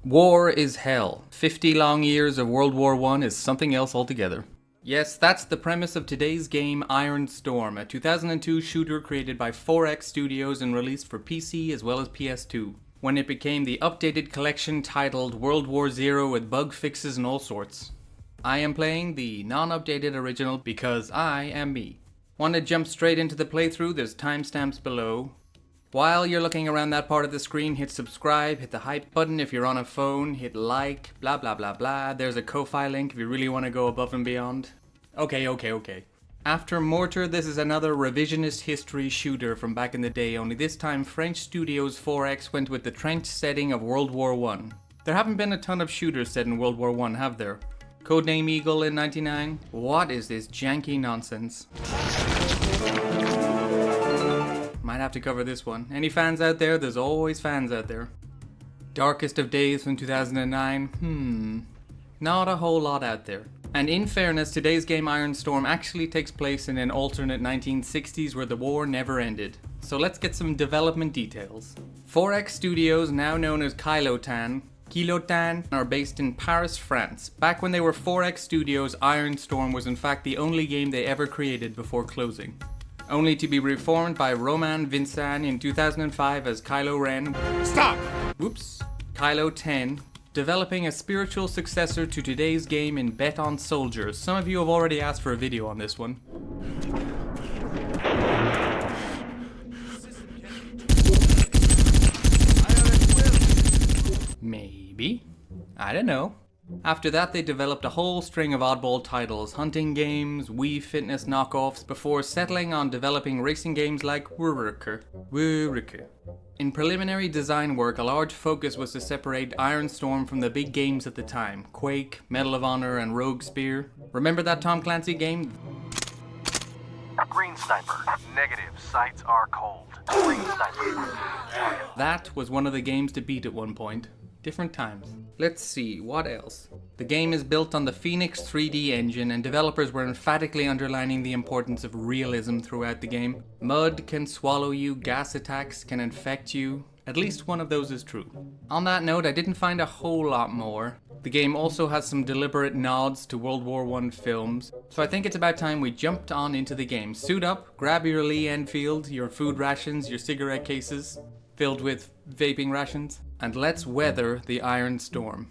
War is hell. 50 long years of World War I is something else altogether. Yes, that's the premise of today's game, IRONSTORM, a 2002 shooter created by 4X Studios and released for PC as well as PS2, when it became the updated collection titled World War Zero with bug fixes and all sorts. I am playing the non-updated original because I am me. Want to jump straight into the playthrough? There's timestamps below. While you're looking around that part of the screen, hit subscribe, hit the hype button if you're on a phone, hit like, blah blah blah blah. There's a Ko-Fi link if you really want to go above and beyond. Okay. After Mortar, this is another revisionist history shooter from back in the day, only this time French Studios 4X went with the trench setting of World War I. There haven't been a ton of shooters set in World War I, have there? Codename Eagle in 99? What is this janky nonsense? Might have to cover this one. Any fans out there? There's always fans out there. Darkest of Days from 2009? Not a whole lot out there. And in fairness, today's game IRONSTORM actually takes place in an alternate 1960s where the war never ended. So let's get some development details. 4X Studios, now known as Kilotan, are based in Paris, France. Back when they were 4X Studios, IRONSTORM was in fact the only game they ever created before closing. Only to be reformed by Romain Vincent in 2005 as Kylo Ren. Stop! Whoops. Kylo 10, developing a spiritual successor to today's game in Bet on Soldiers. Some of you have already asked for a video on this one. Maybe. I don't know. After that, they developed a whole string of oddball titles, hunting games, Wii Fitness knockoffs, before settling on developing racing games like Wurrike. In preliminary design work, a large focus was to separate IRONSTORM from the big games at the time, Quake, Medal of Honor, and Rogue Spear. Remember that Tom Clancy game? Green Sniper. Negative. Sights are cold. Green Sniper. That was one of the games to beat at one point. Different times. Let's see, what else? The game is built on the Phoenix 3D engine, and developers were emphatically underlining the importance of realism throughout the game. Mud can swallow you, gas attacks can infect you. At least one of those is true. On that note, I didn't find a whole lot more. The game also has some deliberate nods to World War I films, so I think it's about time we jumped on into the game. Suit up, grab your Lee Enfield, your food rations, your cigarette cases, filled with vaping rations, and let's weather the IRONSTORM.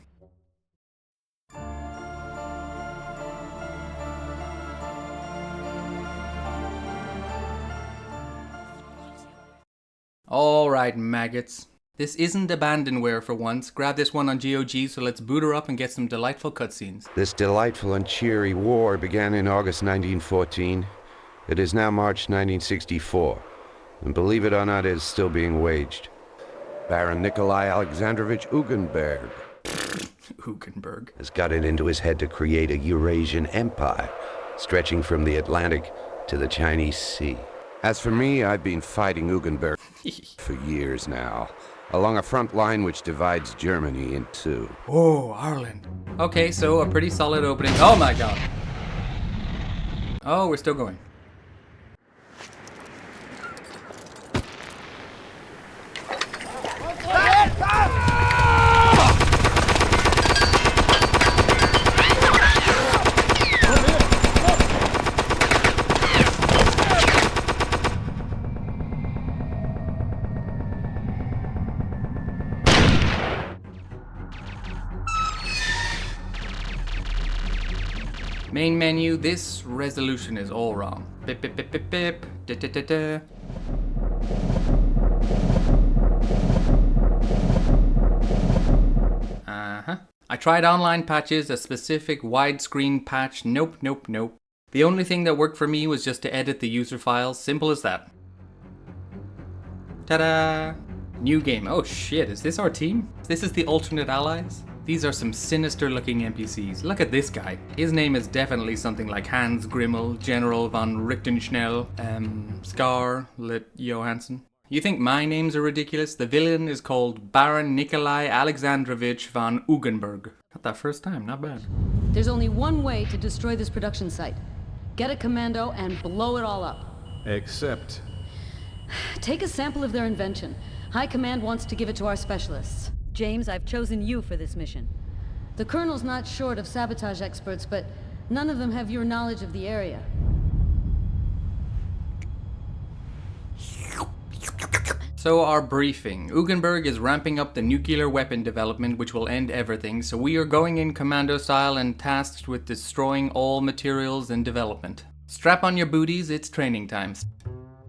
Alright, maggots. This isn't abandonware for once. Grab this one on GOG, so let's boot her up and get some delightful cutscenes. This delightful and cheery war began in August 1914. It is now March 1964, and believe it or not, it is still being waged. Baron Nikolai Alexandrovich Ugenberg has got it into his head to create a Eurasian empire, stretching from the Atlantic to the Chinese Sea. As for me, I've been fighting Ugenberg for years now, along a front line which divides Germany in two. Oh, Ireland. Okay, so a pretty solid opening. Oh my god. Oh, we're still going. Main menu, this resolution is all wrong. Bip bip bip bip bip. Da, da, da, da. I tried online patches, a specific widescreen patch. Nope. The only thing that worked for me was just to edit the user files. Simple as that. Ta-da! New game. Oh shit, is this our team? This is the alternate allies? These are some sinister looking NPCs. Look at this guy. His name is definitely something like Hans Grimmel, General von Richtenschnell, Scarlett Johansson. You think my names are ridiculous? The villain is called Baron Nikolai Alexandrovich von Ugenberg. Got that first time, not bad. There's only one way to destroy this production site. Get a commando and blow it all up. Except... Take a sample of their invention. High Command wants to give it to our specialists. James, I've chosen you for this mission. The Colonel's not short of sabotage experts, but none of them have your knowledge of the area. So our briefing. Ugenberg is ramping up the nuclear weapon development which will end everything, so we are going in commando style and tasked with destroying all materials in development. Strap on your booties, it's training times.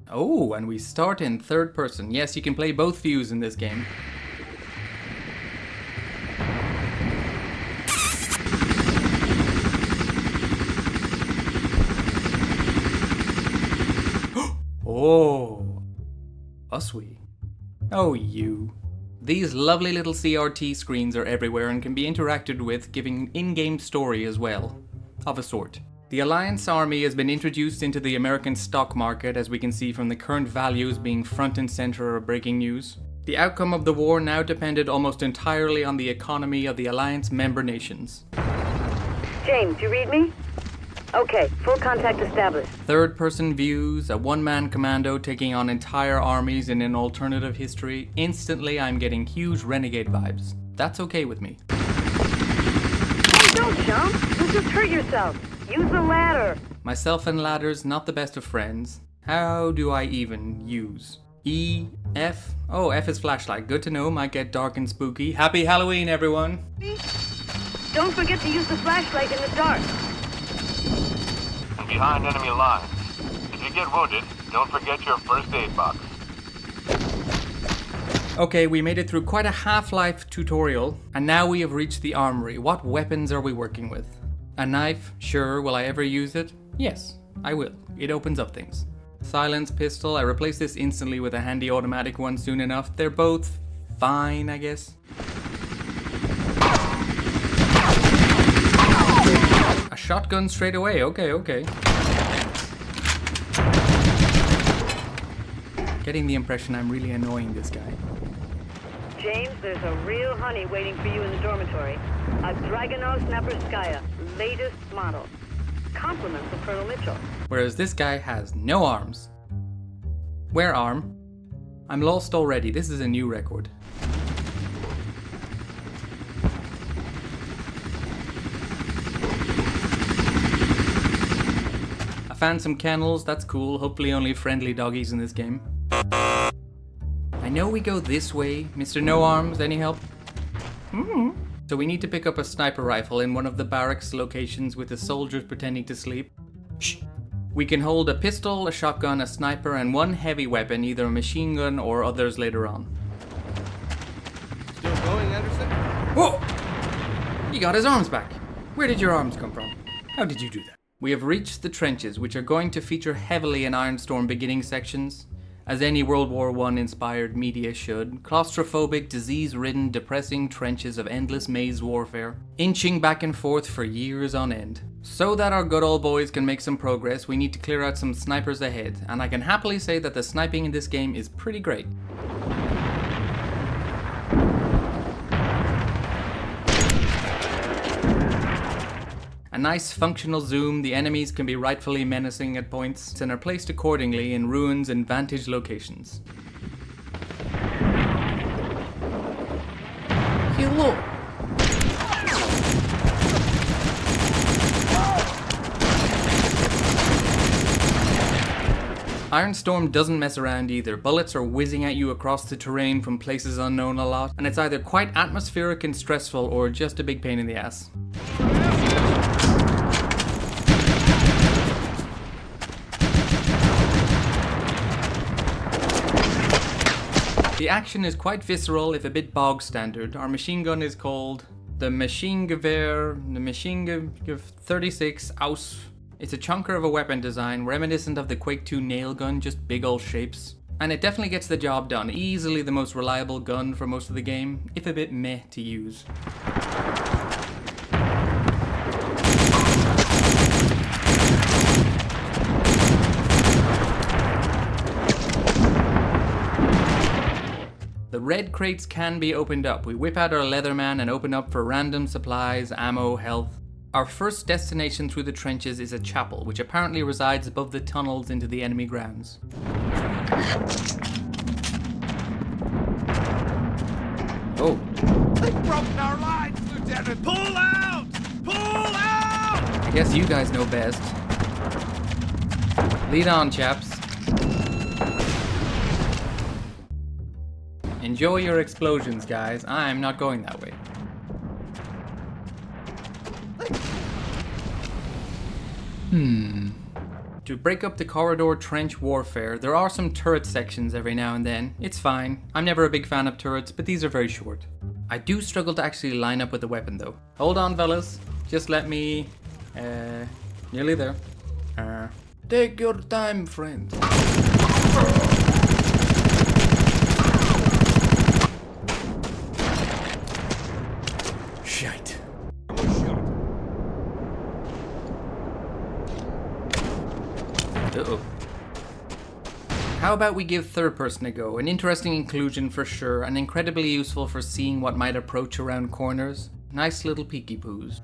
Oh, and we start in third person. Yes, you can play both views in this game. Oh, uswe. Oh, you. These lovely little CRT screens are everywhere and can be interacted with, giving in-game story as well, of a sort. The Alliance Army has been introduced into the American stock market, as we can see from the current values being front and center of breaking news. The outcome of the war now depended almost entirely on the economy of the Alliance member nations. James, you read me? Okay, full contact established. Third-person views, a one-man commando taking on entire armies in an alternative history. Instantly, I'm getting huge renegade vibes. That's okay with me. Hey, don't jump! You'll just hurt yourself. Use the ladder. Myself and ladders, not the best of friends. How do I even use? E, F? Oh, F is flashlight. Good to know, might get dark and spooky. Happy Halloween, everyone! Don't forget to use the flashlight in the dark. And behind enemy lines. If you get wounded, don't forget your first aid box. Okay, we made it through quite a Half-Life tutorial, and now we have reached the armory. What weapons are we working with? A knife? Sure. Will I ever use it? Yes, I will. It opens up things. Silence pistol. I replaced this instantly with a handy automatic one soon enough. They're both fine, I guess. A shotgun straight away. Okay. Getting the impression I'm really annoying this guy. James, there's a real honey waiting for you in the dormitory. A Dragunov Snaperskaya, latest model. Compliments of Colonel Mitchell. Whereas this guy has no arms. Where arm? I'm lost already. This is a new record. I found some kennels. That's cool. Hopefully only friendly doggies in this game. I know we go this way. Mr. No Arms, any help? So we need to pick up a sniper rifle in one of the barracks locations with the soldiers pretending to sleep. Shh. We can hold a pistol, a shotgun, a sniper, and one heavy weapon, either a machine gun or others later on. Still going, Anderson? Whoa! He got his arms back. Where did your arms come from? How did you do that? We have reached the trenches, which are going to feature heavily in IRONSTORM beginning sections. As any World War I inspired media should, claustrophobic, disease-ridden, depressing trenches of endless maze warfare, inching back and forth for years on end. So that our good old boys can make some progress, we need to clear out some snipers ahead, and I can happily say that the sniping in this game is pretty great. A nice functional zoom, the enemies can be rightfully menacing at points and are placed accordingly in ruins and vantage locations. Hello! IRONSTORM doesn't mess around either. Bullets are whizzing at you across the terrain from places unknown a lot, and it's either quite atmospheric and stressful or just a big pain in the ass. The action is quite visceral, if a bit bog standard. Our machine gun is called the Maschinengewehr 36 Aus. It's a chunker of a weapon design, reminiscent of the Quake 2 nail gun, just big old shapes. And it definitely gets the job done. Easily the most reliable gun for most of the game, if a bit meh to use. The red crates can be opened up. We whip out our Leatherman and open up for random supplies, ammo, health. Our first destination through the trenches is a chapel, which apparently resides above the tunnels into the enemy grounds. Oh. Pull out! Pull out! I guess you guys know best. Lead on, chaps. Enjoy your explosions, guys. I'm not going that way. To break up the corridor trench warfare, there are some turret sections every now and then. It's fine. I'm never a big fan of turrets, but these are very short. I do struggle to actually line up with the weapon though. Hold on, fellas. Just let me... nearly there. Take your time, friend. Shite. Uh-oh. How about we give third person a go? An interesting inclusion for sure, and incredibly useful for seeing what might approach around corners. Nice little peeky poos.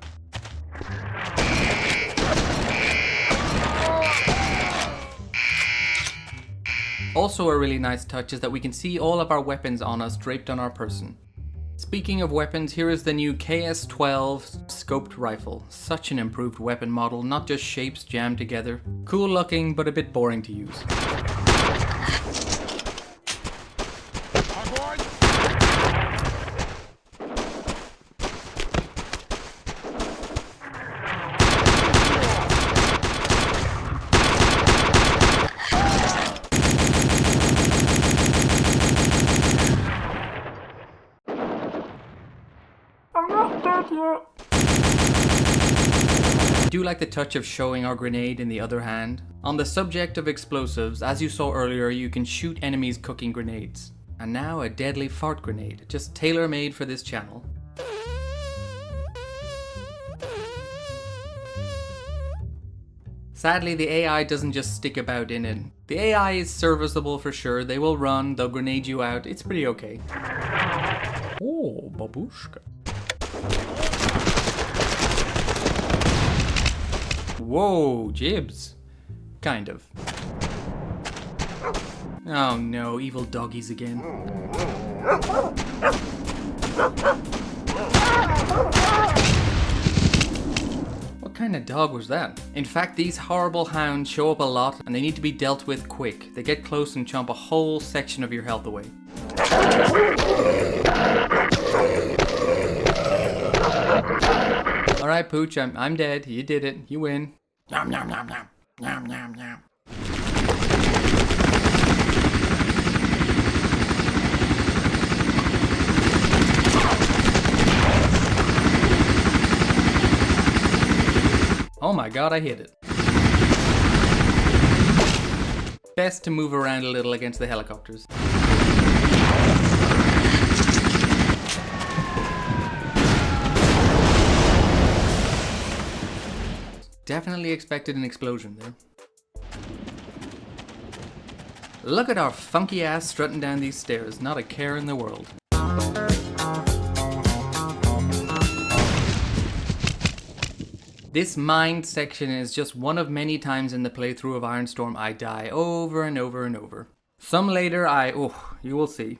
Also a really nice touch is that we can see all of our weapons on us draped on our person. Speaking of weapons, here is the new KS-12 scoped rifle. Such an improved weapon model, not just shapes jammed together. Cool looking, but a bit boring to use. I do like the touch of showing our grenade in the other hand. On the subject of explosives, as you saw earlier, you can shoot enemies cooking grenades. And now a deadly fart grenade, just tailor-made for this channel. Sadly, the AI doesn't just stick about in it. The AI is serviceable for sure, they will run, they'll grenade you out, it's pretty okay. Oh, babushka. Whoa, jibs. Kind of. Oh no, evil doggies again. What kind of dog was that? In fact, these horrible hounds show up a lot and they need to be dealt with quick. They get close and chomp a whole section of your health away. Alright, Pooch, I'm dead. You did it. You win. Yum, yum, yum, yum. Yum, yum, yum. Oh my god, I hit it. Best to move around a little against the helicopters. Definitely expected an explosion there. Look at our funky ass strutting down these stairs, not a care in the world. This mined section is just one of many times in the playthrough of IRONSTORM I die over and over and over. Some later you will see.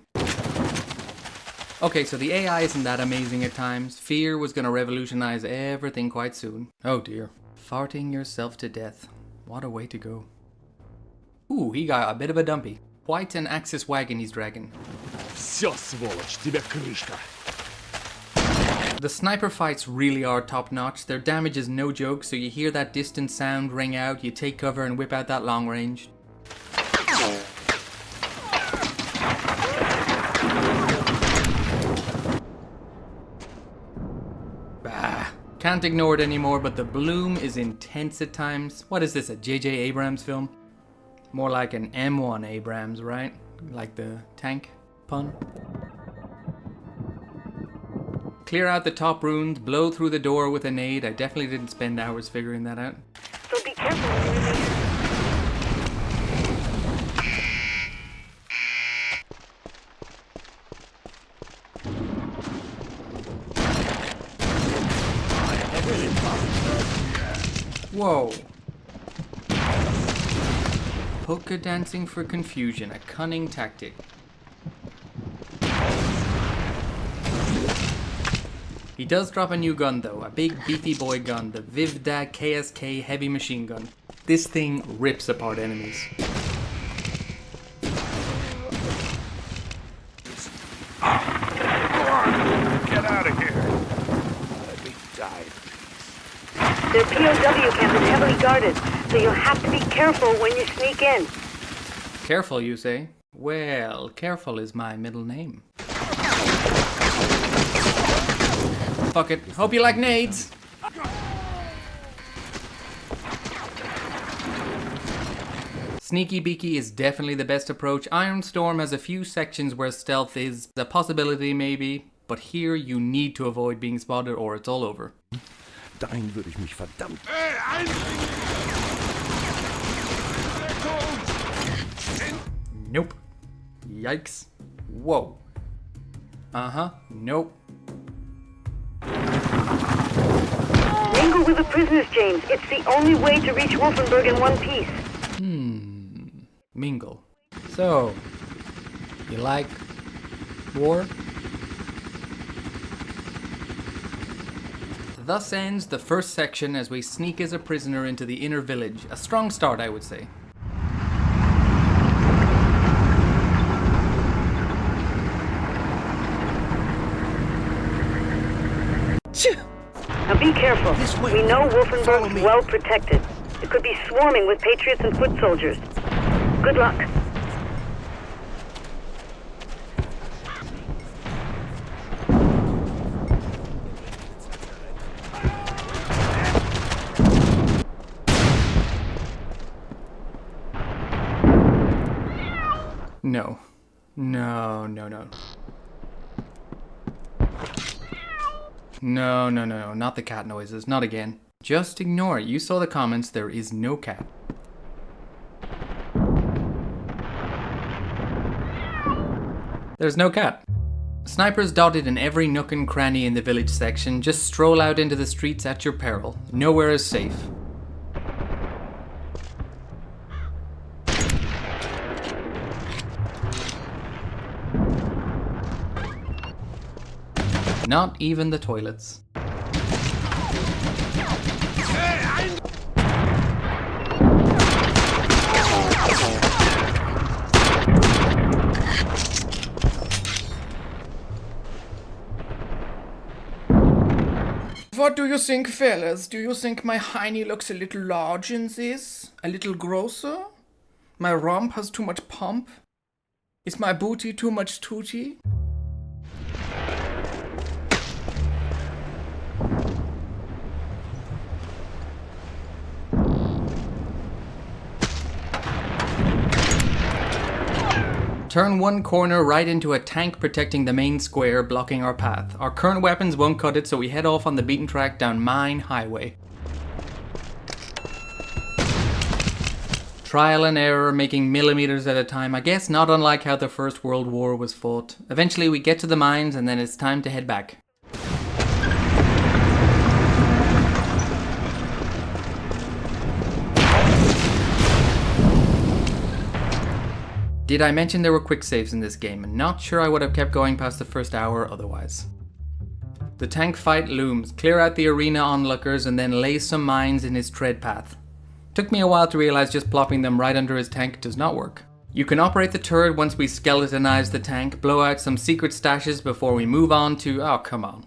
Okay, so the AI isn't that amazing at times. Fear was gonna revolutionize everything quite soon. Oh dear. Farting yourself to death. What a way to go. Ooh, he got a bit of a dumpy. Quite an Axis wagon he's dragging. Всё, сволочь, тебе крышка. The sniper fights really are top notch. Their damage is no joke, so you hear that distant sound ring out, you take cover and whip out that long range. Can't ignore it anymore, but the bloom is intense at times. What is this, a J.J. Abrams film? More like an M1 Abrams, right? Like the tank pun. Clear out the top runes, blow through the door with a nade. I definitely didn't spend hours figuring that out. So be careful when you leave. Whoa. Polka dancing for confusion, a cunning tactic. He does drop a new gun though, a big beefy boy gun, the Vivda KSK heavy machine gun. This thing rips apart enemies. Get out of here. Let me die. Their POW camp is heavily guarded, so you'll have to be careful when you sneak in. Careful, you say? Well, Careful is my middle name. Fuck it. Hope you like nades. Sneaky beaky is definitely the best approach. IRONSTORM has a few sections where stealth is a possibility maybe, but here you need to avoid being spotted or it's all over. Dahin würde ich mich verdammt. Nope. Yikes. Whoa. Nope. Mingle with the prisoners, James. It's the only way to reach Wolfenburg in one piece. Mingle. So, you like war? Thus ends the first section as we sneak as a prisoner into the inner village. A strong start, I would say. Now be careful. We know Wolfenburg's well protected. It could be swarming with patriots and foot soldiers. Good luck. No. No, no, no. No, no, no, not the cat noises, not again. Just ignore it. You saw the comments, there is no cat. There's no cat. Snipers dotted in every nook and cranny in the village section. Just stroll out into the streets at your peril. Nowhere is safe. Not even the toilets. What do you think, fellas? Do you think my hiney looks a little large in this? A little grosser? My rump has too much pump? Is my booty too much tooty? Turn one corner right into a tank protecting the main square, blocking our path. Our current weapons won't cut it, so we head off on the beaten track down Mine Highway. Trial and error, making millimeters at a time. I guess not unlike how the First World War was fought. Eventually we get to the mines and then it's time to head back. Did I mention there were quick saves in this game? Not sure I would have kept going past the first hour otherwise. The tank fight looms. Clear out the arena onlookers and then lay some mines in his tread path. Took me a while to realize just plopping them right under his tank does not work. You can operate the turret once we skeletonize the tank, blow out some secret stashes before we move on to... oh, come on.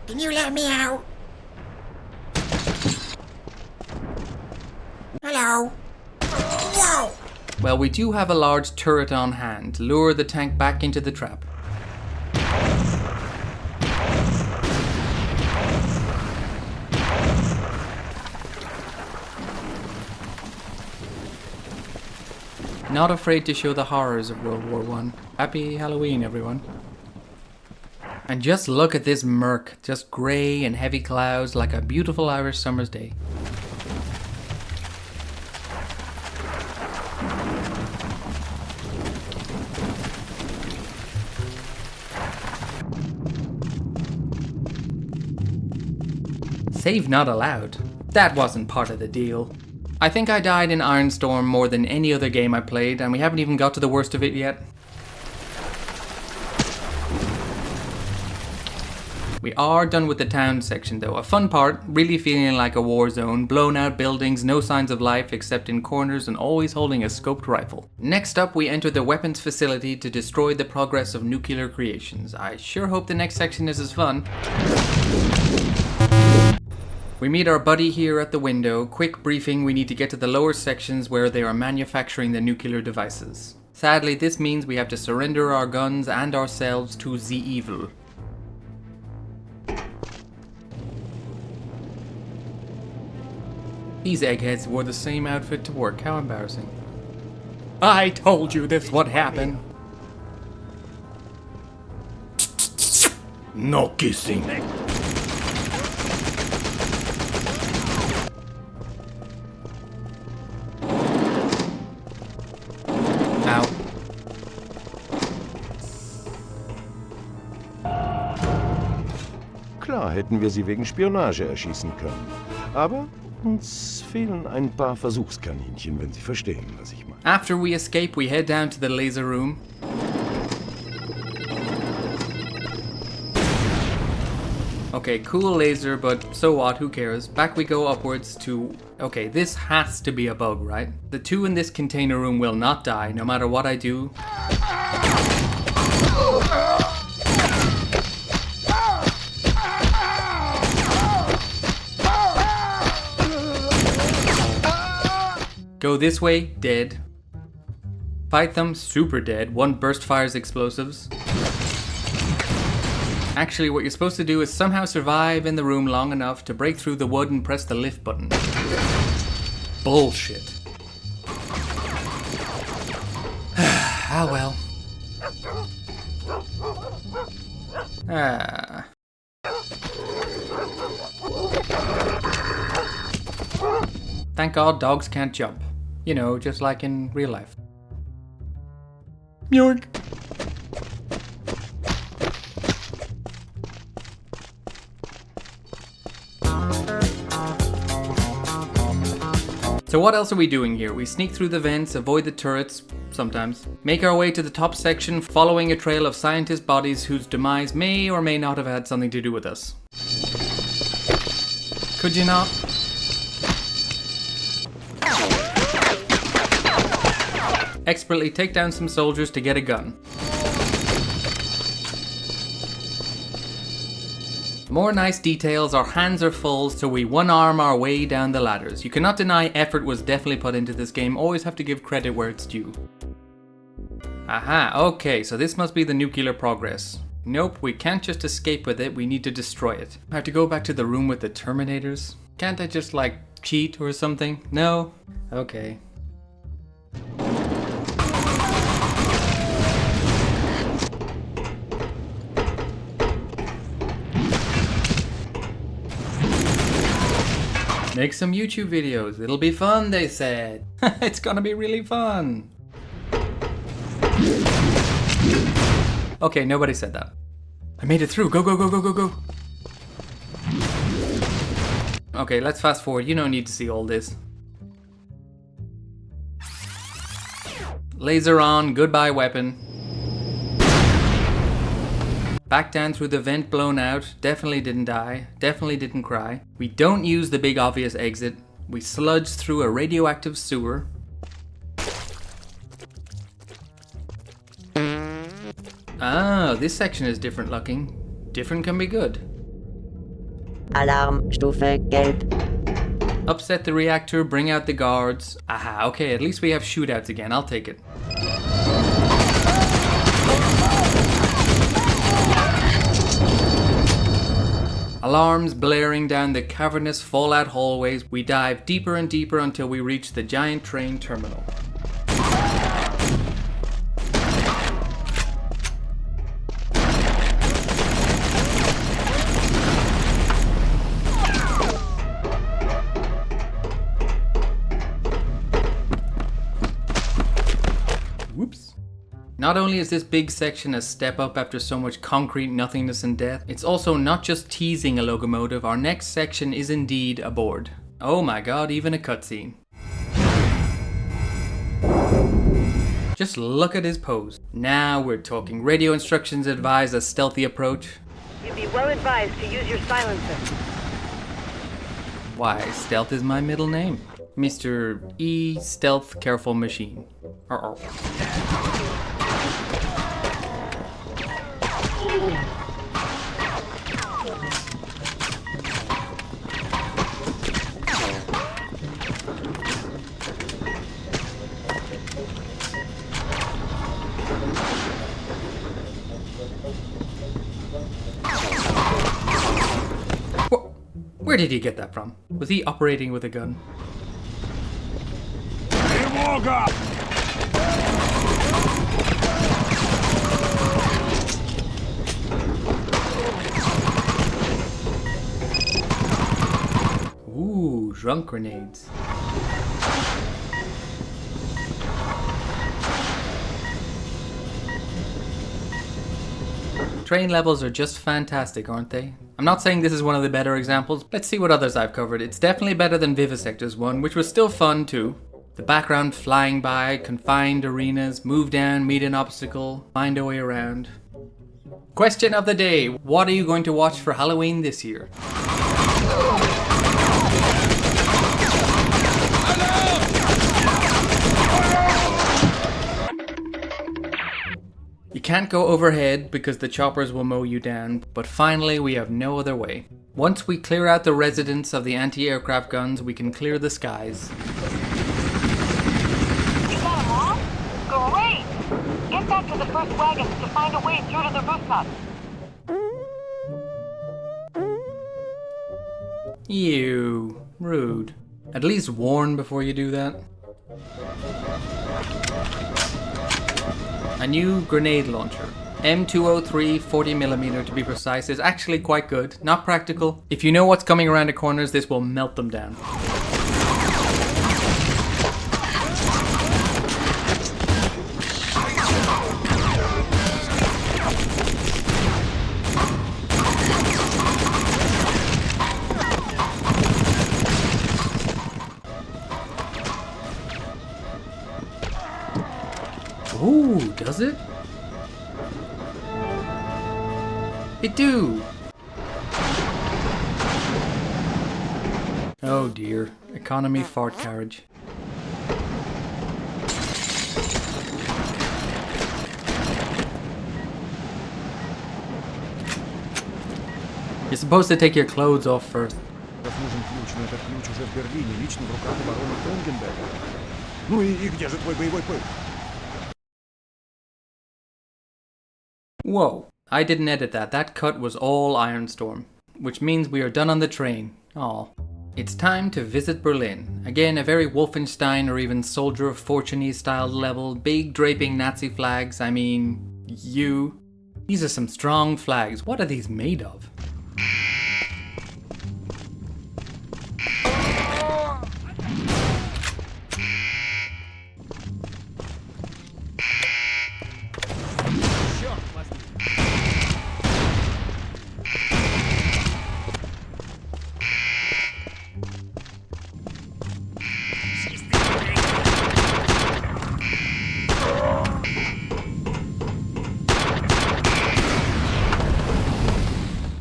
Can you let me out? Hello? Whoa! Well, we do have a large turret on hand. Lure the tank back into the trap. Not afraid to show the horrors of World War I. Happy Halloween, everyone. And just look at this murk. Just grey and heavy clouds like a beautiful Irish summer's day. Save not allowed. That wasn't part of the deal. I think I died in IRONSTORM more than any other game I played, and we haven't even got to the worst of it yet. We are done with the town section though. A fun part, really feeling like a war zone, blown out buildings, no signs of life except in corners and always holding a scoped rifle. Next up we enter the weapons facility to destroy the progress of nuclear creations. I sure hope the next section is as fun. We meet our buddy here at the window. Quick briefing, we need to get to the lower sections where they are manufacturing the nuclear devices. Sadly, this means we have to surrender our guns and ourselves to the evil. These eggheads wore the same outfit to work, how embarrassing. I told you this would happen. No kissing. Ow. Klar hätten wir sie wegen Spionage erschießen können. Aber uns fehlen ein paar Versuchskaninchen, wenn Sie verstehen, was ich meine. After we escape, we head down to the laser room. Okay, cool laser, but so what, who cares? Back we go upwards to... Okay, this has to be a bug, right? The two in this container room will not die, no matter what I do. Go this way, dead. Fight them, super dead. One burst fires explosives. Actually, what you're supposed to do is somehow survive in the room long enough to break through the wood and press the lift button. Bullshit. Ah, well. Ah. Thank God dogs can't jump. You know, just like in real life. York. So what else are we doing here? We sneak through the vents, avoid the turrets, sometimes. Make our way to the top section, following a trail of scientist bodies whose demise may or may not have had something to do with us. Could you not? Expertly take down some soldiers to get a gun. More nice details, our hands are full, so we one-arm our way down the ladders. You cannot deny effort was definitely put into this game, always have to give credit where it's due. Aha, okay, so this must be the nuclear progress. Nope, we can't just escape with it, we need to destroy it. I have to go back to the room with the Terminators? Can't I just, like, cheat or something? No? Okay. Make some YouTube videos. It'll be fun, they said. It's gonna be really fun. Okay, nobody said that. I made it through. Go, go, go, go, go, go. Okay, let's fast forward. You don't need to see all this. Laser on. Goodbye, weapon. Back down through the vent blown out, definitely didn't die, definitely didn't cry. We don't use the big obvious exit. We sludge through a radioactive sewer. Ah, this section is different looking. Different can be good. Alarmstufe Gelb. Upset the reactor, bring out the guards. Aha, okay, at least we have shootouts again, I'll take it. Alarms blaring down the cavernous fallout hallways, we dive deeper and deeper until we reach the giant train terminal. Whoops. Not only is this big section a step up after so much concrete nothingness and death, it's also not just teasing a locomotive, our next section is indeed a board. Oh my god, even a cutscene. Just look at his pose. Now we're talking. Radio instructions advise a stealthy approach. You'd be well advised to use your silencer. Why, stealth is my middle name. Mr. E. Stealth Careful Machine. Where did he get that from? Was he operating with a gun? Ooh, drunk grenades. Train levels are just fantastic, aren't they? I'm not saying this is one of the better examples. Let's see what others I've covered. It's definitely better than Vivisector's one, which was still fun too. The background flying by, confined arenas, move down, meet an obstacle, find a way around. Question of the day. What are you going to watch for Halloween this year? You can't go overhead because the choppers will mow you down, but finally we have no other way. Once we clear out the residents of the anti-aircraft guns, we can clear the skies. You got them all? Great! Get back to the first wagons to find a way through to the rooftops. Ew, rude. At least warn before you do that. A new grenade launcher. M203 40mm to be precise is actually quite good, not practical. If you know what's coming around the corners, this will melt them down. Ooh, does it? It do! Oh dear, economy fart carriage. You're supposed to take your clothes off first. Нужен ключ, но этот ключ уже в Берлине, лично в руках барона Тонгенберга. Ну и где же твой боевой пыл? Whoa, I didn't edit that. That cut was all IRONSTORM, which means we are done on the train. Aw. It's time to visit Berlin. Again, a very Wolfenstein or even Soldier of Fortune style level. Big draping Nazi flags. I mean, you. These are some strong flags. What are these made of?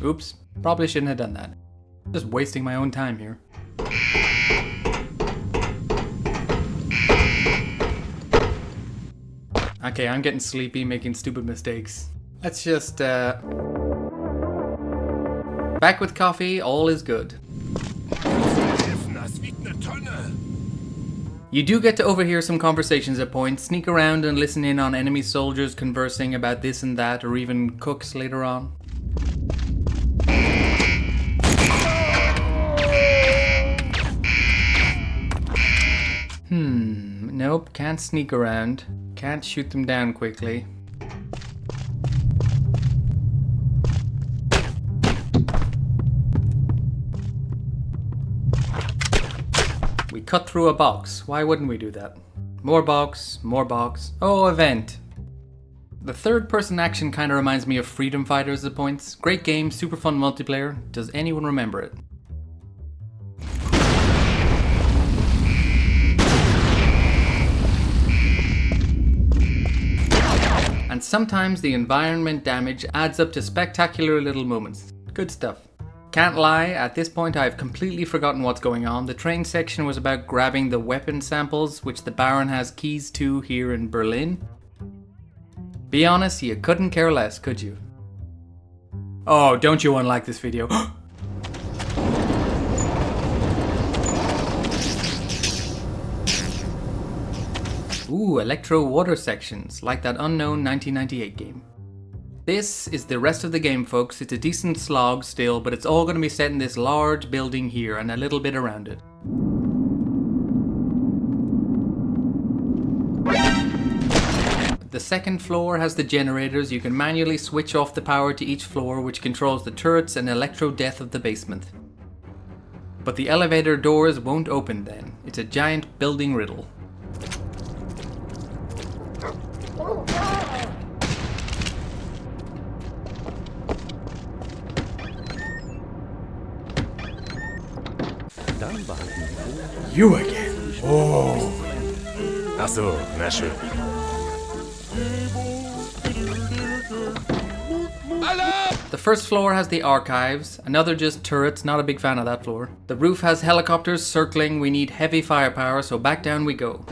Oops, probably shouldn't have done that. Just wasting my own time here. Okay, I'm getting sleepy, making stupid mistakes. Let's just, back with coffee, all is good. You do get to overhear some conversations at points, sneak around and listen in on enemy soldiers conversing about this and that, or even cooks later on. Nope, can't sneak around. Can't shoot them down quickly. We cut through a box. Why wouldn't we do that? More box, more box. Oh, a vent. The third-person action kinda reminds me of Freedom Fighters at points. Great game, super fun multiplayer. Does anyone remember it? And sometimes the environment damage adds up to spectacular little moments. Good stuff. Can't lie, at this point I've completely forgotten what's going on. The train section was about grabbing the weapon samples, which the Baron has keys to here in Berlin. Be honest, you couldn't care less, could you? Oh, don't you unlike this video? Ooh, electro water sections, like that unknown 1998 game. This is the rest of the game, folks. It's a decent slog still, but it's all going to be set in this large building here and a little bit around it. The second floor has the generators. You can manually switch off the power to each floor, which controls the turrets and electro death of the basement. But the elevator doors won't open then. It's a giant building riddle. You again? Oh. Ach so, na schön. The first floor has the archives, another just turrets, not a big fan of that floor. The roof has helicopters circling, we need heavy firepower, so back down we go.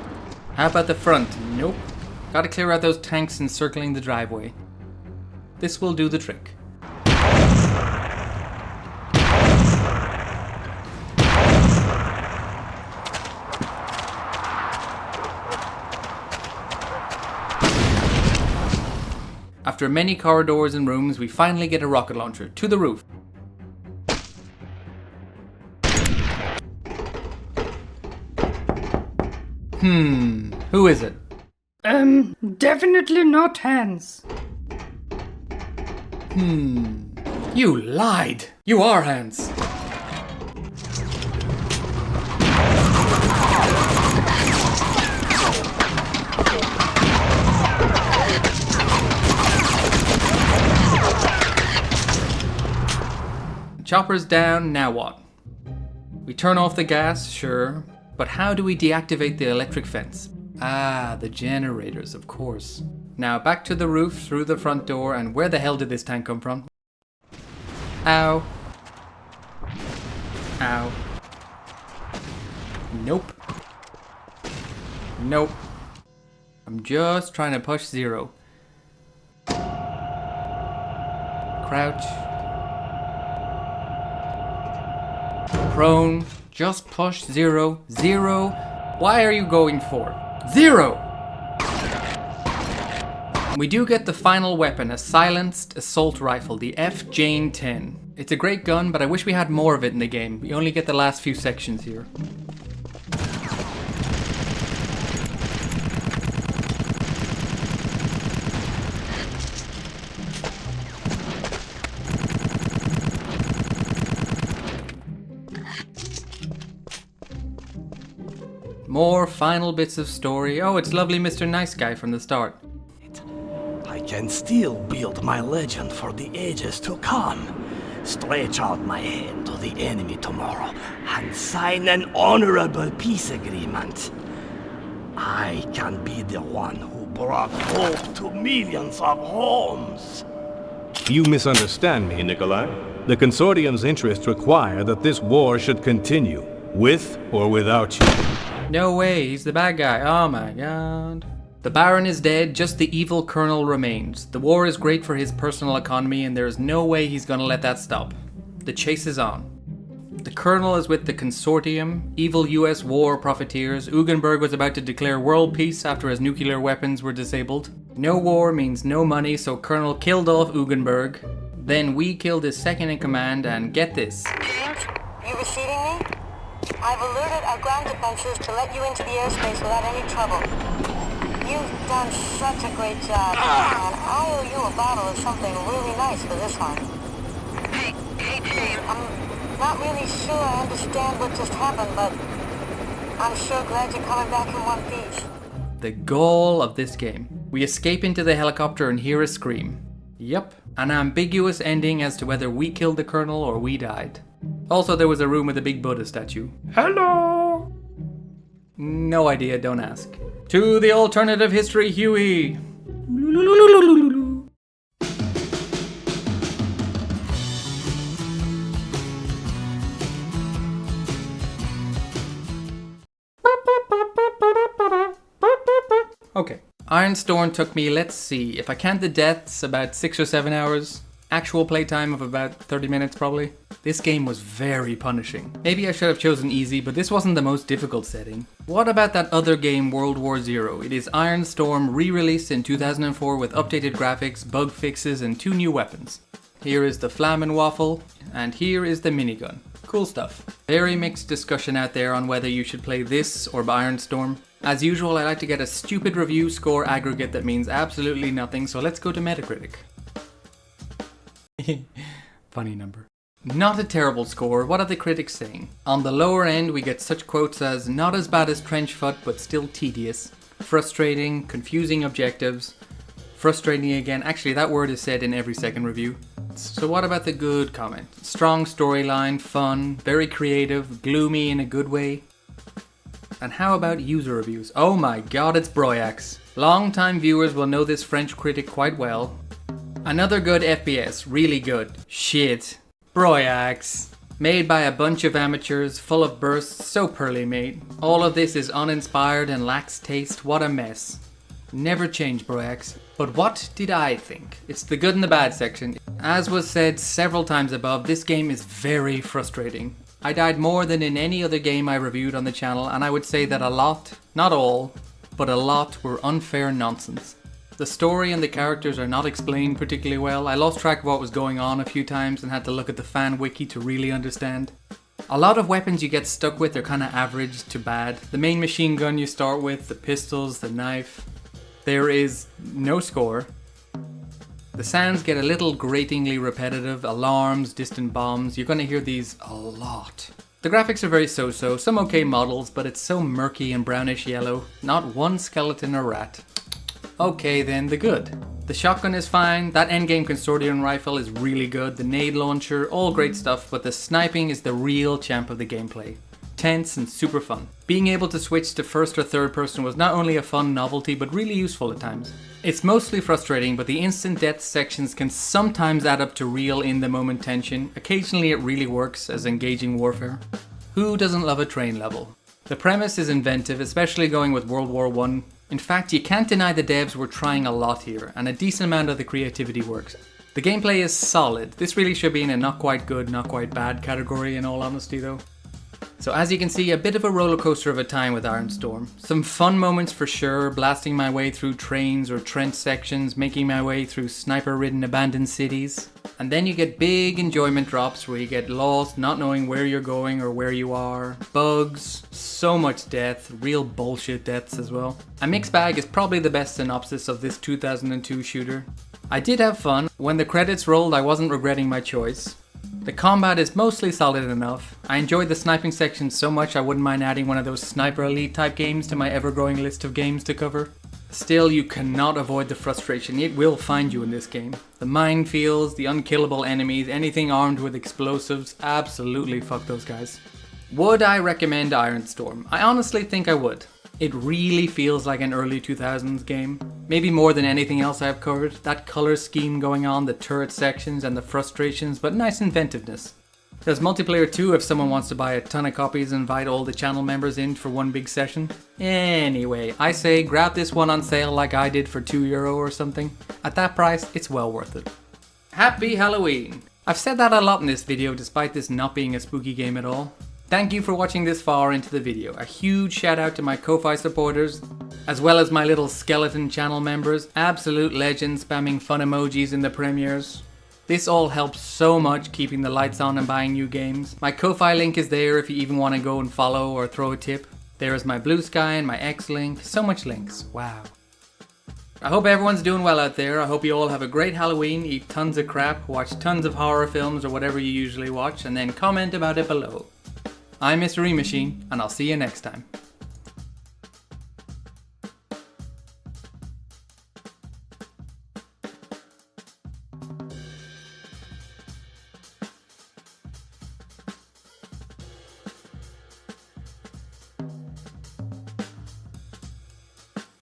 How about the front? Nope. Gotta clear out those tanks encircling the driveway. This will do the trick. After many corridors and rooms, we finally get a rocket launcher to the roof. Who is it? Definitely not Hans. You lied! You are Hans! Chopper's down, now what? We turn off the gas, sure, but how do we deactivate the electric fence? Ah, the generators, of course. Now back to the roof through the front door, and where the hell did this tank come from? Ow. Ow. Nope. Nope. I'm just trying to push zero. Crouch. Prone, just push zero, zero. Why are you going for zero? We do get the final weapon, a silenced assault rifle, the F-Jane 10. It's a great gun, but I wish we had more of it in the game. We only get the last few sections here. More final bits of story. Oh, it's lovely Mr. Nice Guy from the start. I can still build my legend for the ages to come. Stretch out my hand to the enemy tomorrow and sign an honorable peace agreement. I can be the one who brought hope to millions of homes. You misunderstand me, Nikolai. The Consortium's interests require that this war should continue, with or without you. No way, he's the bad guy. Oh my god. The Baron is dead, just the evil Colonel remains. The war is great for his personal economy, and there is no way he's gonna let that stop. The chase is on. The Colonel is with the Consortium, evil US war profiteers. Ugenberg was about to declare world peace after his nuclear weapons were disabled. No war means no money, so Colonel killed off Ugenberg. Then we killed his second in command, and get this. James, you receiving me? I've alerted our ground defenses to let you into the airspace without any trouble. You've done such a great job, and I owe you a bottle of something really nice for this one. Hey, James. I'm not really sure I understand what just happened, but I'm sure glad you're coming back in one piece. The goal of this game. We escape into the helicopter and hear a scream. Yup, an ambiguous ending as to whether we killed the Colonel or we died. Also, there was a room with a big Buddha statue. Hello! No idea, don't ask. To the alternative history, Huey! Okay. IRONSTORM took me, let's see, if I count the deaths, about 6 or 7 hours. Actual playtime of about 30 minutes probably. This game was very punishing. Maybe I should have chosen easy, but this wasn't the most difficult setting. What about that other game, World War Zero? It is IRONSTORM re-released in 2004 with updated graphics, bug fixes, and 2 new weapons. Here is the Flamm & Waffle, and here is the minigun. Cool stuff. Very mixed discussion out there on whether you should play this or IRONSTORM. As usual, I like to get a stupid review score aggregate that means absolutely nothing, so let's go to Metacritic. Funny number. Not a terrible score. What are the critics saying? On the lower end, we get such quotes as not as bad as Trenchfoot, but still tedious, frustrating, confusing objectives, frustrating again. Actually, that word is said in every second review. So what about the good comment? Strong storyline, fun, very creative, gloomy in a good way. And how about user reviews? Oh my god, it's Broyax. Long-time viewers will know this French critic quite well. Another good FPS, really good. Shit. Broyax. Made by a bunch of amateurs, full of bursts, so poorly made. All of this is uninspired and lacks taste, what a mess. Never change, Broyax. But what did I think? It's the good and the bad section. As was said several times above, this game is very frustrating. I died more than in any other game I reviewed on the channel, and I would say that a lot, not all, but a lot were unfair nonsense. The story and the characters are not explained particularly well. I lost track of what was going on a few times and had to look at the fan wiki to really understand. A lot of weapons you get stuck with are kind of average to bad. The main machine gun you start with, the pistols, the knife. There is no score. The sounds get a little gratingly repetitive, alarms, distant bombs, you're going to hear these a lot. The graphics are very so-so, some okay models, but it's so murky and brownish yellow, not one skeleton or rat. Okay then, the good. The shotgun is fine, that endgame Consortium rifle is really good, the nade launcher, all great stuff, but the sniping is the real champ of the gameplay. Tense and super fun. Being able to switch to first or third person was not only a fun novelty, but really useful at times. It's mostly frustrating, but the instant death sections can sometimes add up to real in-the-moment tension. Occasionally it really works as engaging warfare. Who doesn't love a train level? The premise is inventive, especially going with World War I. In fact, you can't deny the devs were trying a lot here, and a decent amount of the creativity works. The gameplay is solid. This really should be in a not quite good, not quite bad category in all honesty though. So as you can see, a bit of a roller coaster of a time with IRONSTORM. Some fun moments for sure, blasting my way through trains or trench sections, making my way through sniper-ridden abandoned cities. And then you get big enjoyment drops where you get lost, not knowing where you're going or where you are. Bugs, so much death, real bullshit deaths as well. A mixed bag is probably the best synopsis of this 2002 shooter. I did have fun. When the credits rolled, I wasn't regretting my choice. The combat is mostly solid enough. I enjoyed the sniping section so much I wouldn't mind adding one of those Sniper Elite type games to my ever-growing list of games to cover. Still, you cannot avoid the frustration. It will find you in this game. The minefields, the unkillable enemies, anything armed with explosives, absolutely fuck those guys. Would I recommend IRONSTORM? I honestly think I would. It really feels like an early 2000s game. Maybe more than anything else I've covered. That color scheme going on, the turret sections and the frustrations, but nice inventiveness. There's multiplayer too if someone wants to buy a ton of copies and invite all the channel members in for one big session. Anyway, I say grab this one on sale like I did for €2 or something. At that price, it's well worth it. Happy Halloween! I've said that a lot in this video despite this not being a spooky game at all. Thank you for watching this far into the video. A huge shout out to my Ko-Fi supporters, as well as my little skeleton channel members, absolute legends spamming fun emojis in the premieres. This all helps so much keeping the lights on and buying new games. My Ko-Fi link is there if you even want to go and follow or throw a tip. There is my Blue Sky and my X link. So much links. Wow. I hope everyone's doing well out there. I hope you all have a great Halloween, eat tons of crap, watch tons of horror films or whatever you usually watch, and then comment about it below. I'm Mr. Macheen, and I'll see you next time.